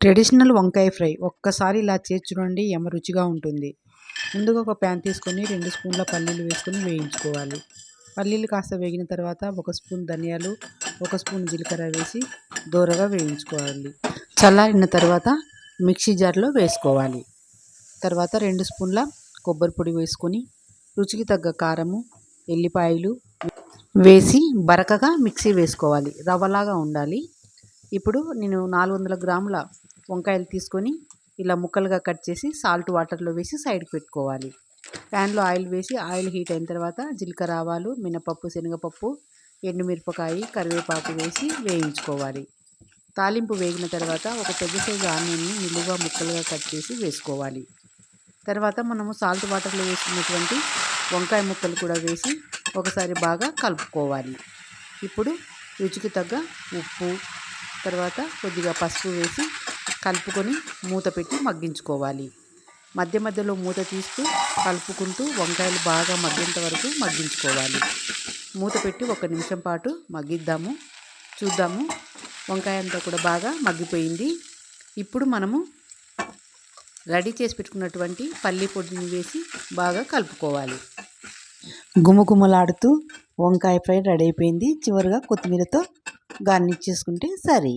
Traditional వంకాయ fry ఒక్కసారి ఇలా చేసి చూడండి, యమ రుచిగా ఉంటుంది. ముందుగా ఒక ప్యాన్ తీసుకొని 2 స్పూన్ల పల్లీలు వేసుకొని వేయించుకోవాలి. పల్లీలు కాస్త వేగిన తర్వాత 1 స్పూన్ ధనియాలు, 1 స్పూన్ జీలకర్ర వేసి దోరగా వేయించుకోవాలి. చల్లారిన తర్వాత మిక్సీ జార్లో వేసుకోవాలి. తర్వాత 2 స్పూన్ల కొబ్బరి పొడి వేసుకొని రుచికి తగ్గ కారము, ఎల్లిపాయలు వేసి బరకగా మిక్సీ వేసుకోవాలి. రవ్వలాగా ఉండాలి. ఇప్పుడు నేను 400 గ్రాముల వంకాయలు తీసుకొని ఇలా ముక్కలుగా కట్ చేసి సాల్ట్ వాటర్లో వేసి సైడ్కి పెట్టుకోవాలి. ప్యాన్లో ఆయిల్ వేసి ఆయిల్ హీట్ అయిన తర్వాత జీలకర్ర, ఆవాలు, మినపప్పు, శనగపప్పు, ఎండుమిరపకాయ, కరివేపాకు వేసి వేయించుకోవాలి. తాలింపు వేగిన తర్వాత ఒక పెద్ద సైజు ఆనియన్ని నిలువుగా ముక్కలుగా కట్ చేసి వేసుకోవాలి. తర్వాత మనము సాల్ట్ వాటర్లో వేసుకున్నటువంటి వంకాయ ముక్కలు కూడా వేసి ఒకసారి బాగా కలుపుకోవాలి. ఇప్పుడు రుచికి తగ్గ ఉప్పు, తర్వాత కొద్దిగా పసుపు వేసి కలుపుకొని మూత పెట్టి మగ్గించుకోవాలి. మధ్య మధ్యలో మూత తీస్తూ కలుపుకుంటూ వంకాయలు బాగా మగ్గేంత వరకు మగ్గించుకోవాలి. మూత పెట్టి 1 నిమిషం పాటు మగ్గిద్దాము. చూద్దాము, వంకాయ అంతా కూడా బాగా మగ్గిపోయింది. ఇప్పుడు మనము రెడీ చేసి పెట్టుకున్నటువంటి పల్లి పొడిని వేసి బాగా కలుపుకోవాలి. గుమగుమలాడుతూ వంకాయ ఫ్రై రెడీ అయిపోయింది. చివరిగా కొత్తిమీరతో గార్నిష్ చేసుకుంటే సరే.